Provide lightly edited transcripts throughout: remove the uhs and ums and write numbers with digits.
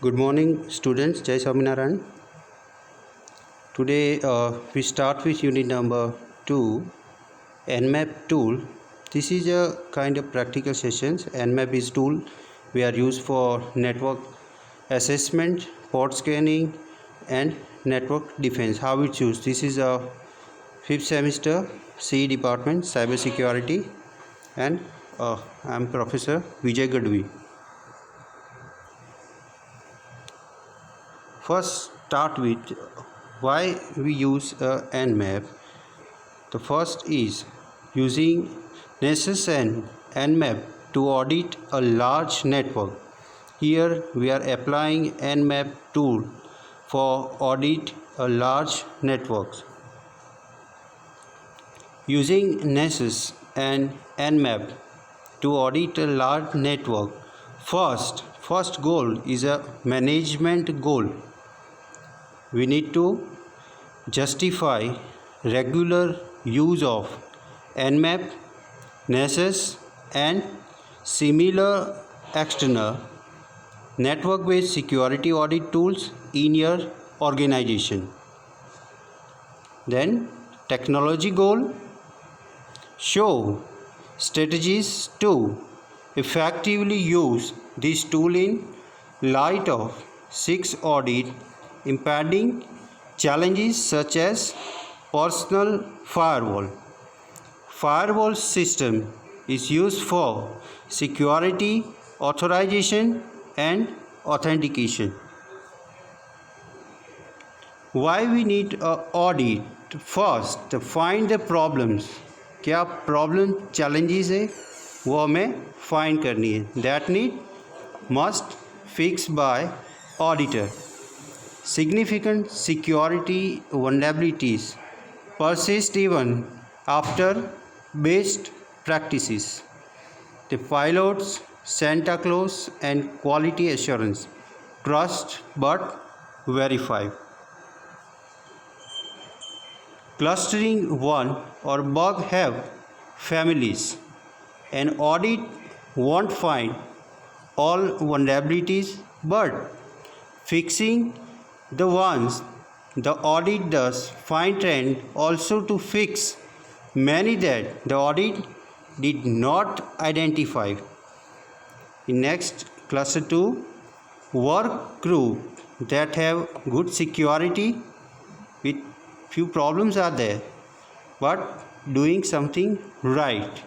Good morning, students. Jai Swaminarayan. Today we start with unit number 2, Nmap tool. This is a kind of practical sessions. Nmap is tool we are used for network assessment, port scanning, and network defense. How it's used? This is a 5th semester CE department, cyber security, and I am Professor Vijay Gadvi. First, start with why we use Nmap. The first is using Nessus and Nmap to audit a large network. Here we are applying Nmap tool for audit a large networks. Using Nessus and Nmap to audit a large network, first goal is a management goal. We need to justify regular use of Nmap, Nessus, and similar external network-based security audit tools in your organization. Then, technology goal: show strategies to effectively use this tool in light of 6 audit impending challenges such as personal firewall. Firewall system is used for security, authorization, and authentication. Why we need an audit? First, to find the problems. क्या problem challenges है वो हमें find करनी है. That need must fixed by auditor. Significant security vulnerabilities persist even after best practices. The pilots, Santa Claus, and quality assurance. Trust but verify. Clustering one or bug have families. An audit won't find all vulnerabilities, but fixing the ones the audit does find, and also to fix many that the audit did not identify. In next, cluster 2, work group that have good security with few problems are there, but doing something right.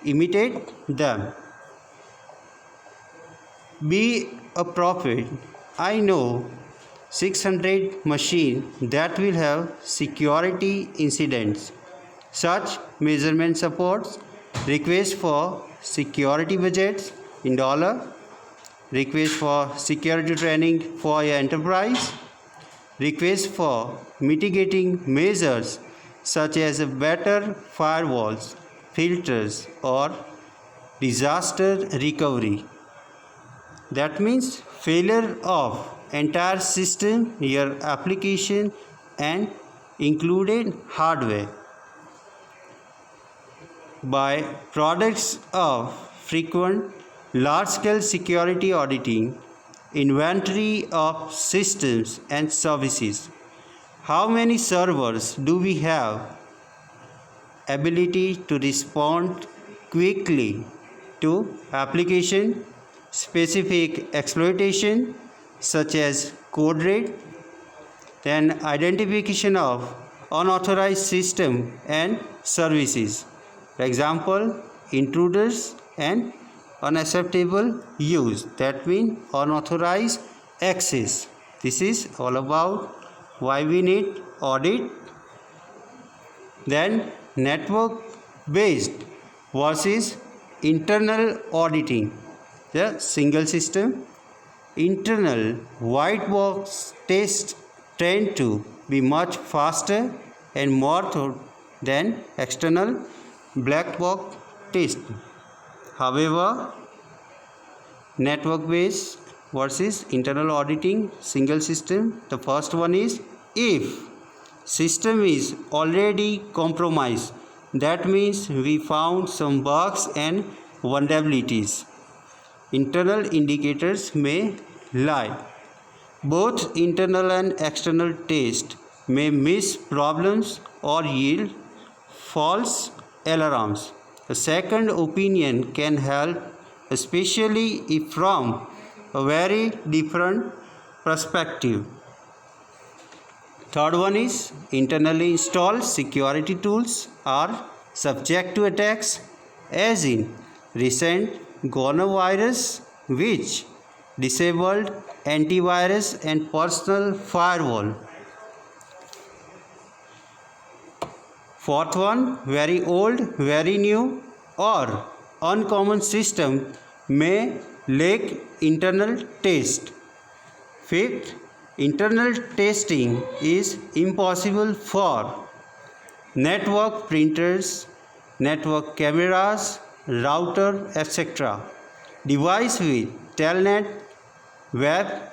Imitate them. Be a prophet. I know 600 machine that will have security incidents. Such measurement supports request for security budgets in dollar, request for security training for your enterprise, request for mitigating measures such as better firewalls, filters, or disaster recovery. That means failure of entire system, your application, and included hardware. By products of frequent large-scale security auditing, inventory of systems and services. How many servers do we have? Ability to respond quickly to application specific exploitation such as code red. Then identification of unauthorized system and services. For example, intruders and unacceptable use. That means unauthorized access. This is all about why we need audit. Then network based versus internal auditing. The single system. Internal white box tests tend to be much faster and more thorough than external black box test. However, network based versus internal auditing single system. The first one is if system is already compromised. That means we found some bugs and vulnerabilities. Internal indicators may lie. Both internal and external test may miss problems or yield false alarms. A second opinion can help, especially if from a very different perspective. Third one is internally installed security tools are subject to attacks, as in recent coronavirus, which disabled antivirus and personal firewall. Fourth one, very old, very new or uncommon system may lack internal test. Fifth, internal testing is impossible for network printers, network cameras, router, etc. Device with telnet, web,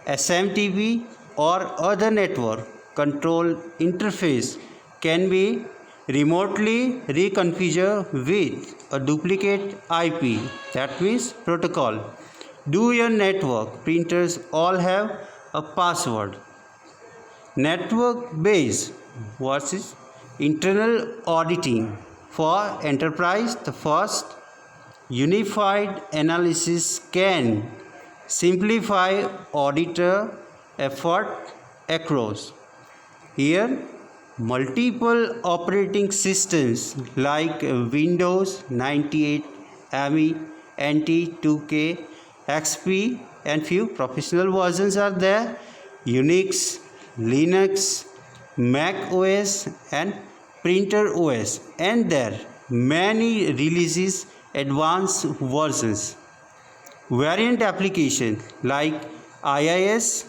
SMTP or other network control interface can be remotely reconfigured with a duplicate IP, that means protocol. Do your network printers all have a password? Network based versus internal auditing. For enterprise, the first unified analysis can simplify auditor effort across. Here, multiple operating systems like Windows 98, ME, NT, 2K, XP and few professional versions are there. Unix, Linux, Mac OS and Printer OS, and there many releases advanced versions. Variant application like IIS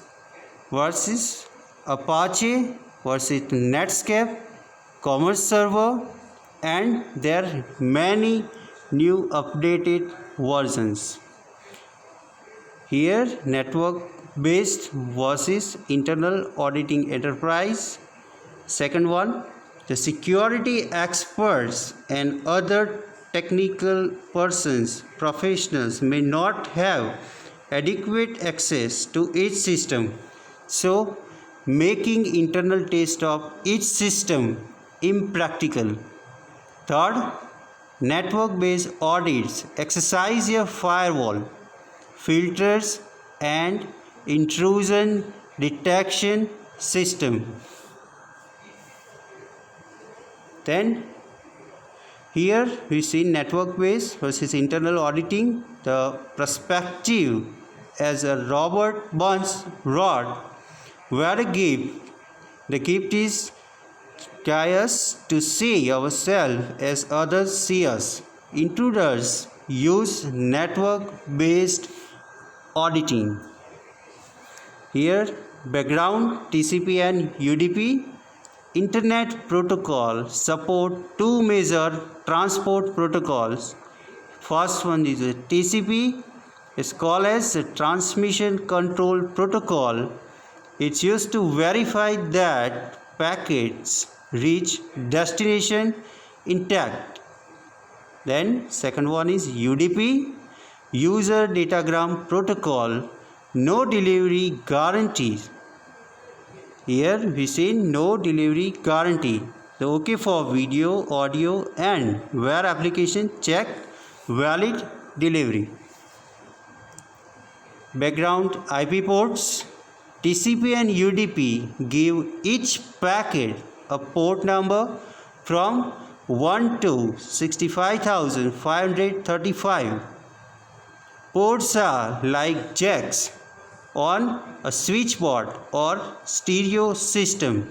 versus Apache versus Netscape, Commerce Server, and there are many new updated versions. Here network based versus internal auditing enterprise. Second one, the security experts and other technical persons, professionals may not have adequate access to each system, so making internal test of each system impractical. Third, network based audits exercise your firewall, filters and intrusion detection system. Then here we see network based versus internal auditing. The perspective as a Robert Burns wrote, where a gift, the gift is us to see ourselves as others see us. Intruders use network based auditing. Here background TCP and UDP. Internet protocol support two major transport protocols. First one is a TCP. It's called as a transmission control protocol. It's used to verify that packets reach destination intact. Then second one is UDP, user datagram protocol, no delivery guarantee. Here we see no delivery guarantee. The OK for video, audio and where application check valid delivery. Background IP ports. TCP and UDP give each packet a port number from 1 to 65,535. Ports are like jacks on a switchboard or stereo system.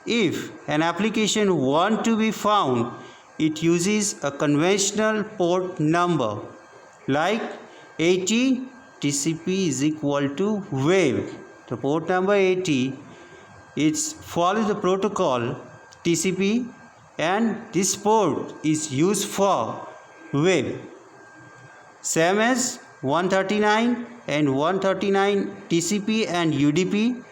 If an application wants to be found, it uses a conventional port number like 80. TCP is equal to wave. The port number 80 follows the protocol TCP and this port is used for wave. Same as 139 and 139 TCP and UDP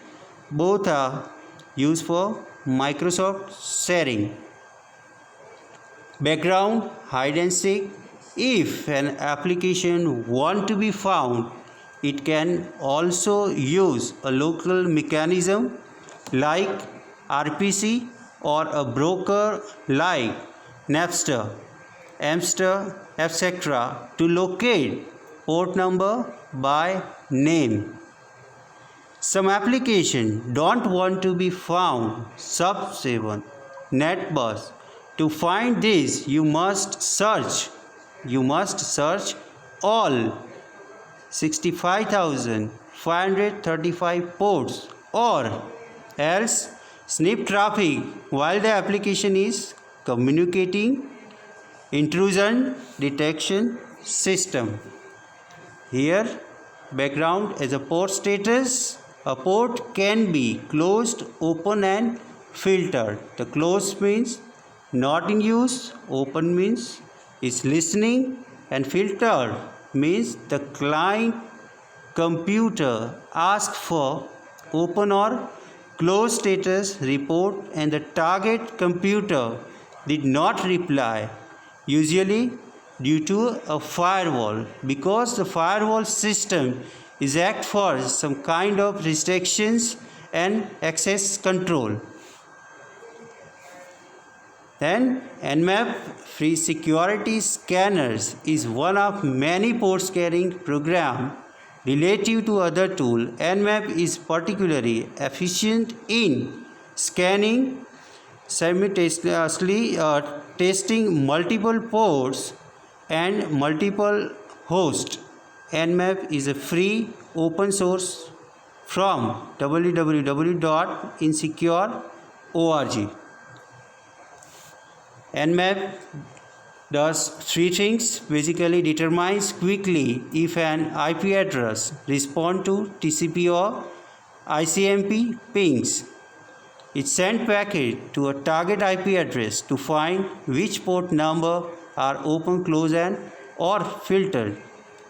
both are used for Microsoft sharing. Background hide and seek. If an application wants to be found, It can also use a local mechanism like RPC or a broker like Napster, Amster, etc. to locate port number by name. Some applications don't want to be found sub-7 net bus. To find this, you must search all 65,535 ports, or else snip traffic while the application is communicating. Intrusion detection system. Here background as a port status. A port can be closed, open and filtered. The closed means not in use, open means is listening, and filtered means the client computer asks for open or closed status report and the target computer did not reply, usually due to a firewall, because the firewall system is act for some kind of restrictions and access control. Then Nmap free security scanners is one of many port scanning programs relative to other tool. Nmap is particularly efficient in scanning simultaneously testing multiple ports and multiple hosts. Nmap is a free open source from www.insecure.org. Nmap does three things. Basically determines quickly if an IP address responds to TCP or ICMP pings. It sends packet to a target IP address to find which port number are open, closed and or filtered.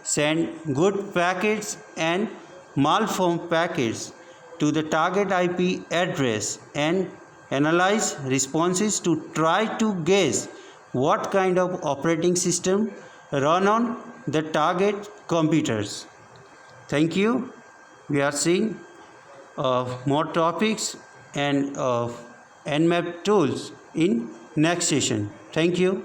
Send good packets and malformed packets to the target IP address and analyze responses to try to guess what kind of operating system run on the target computers. Thank you. We are seeing more topics and Nmap tools in next session. Thank you.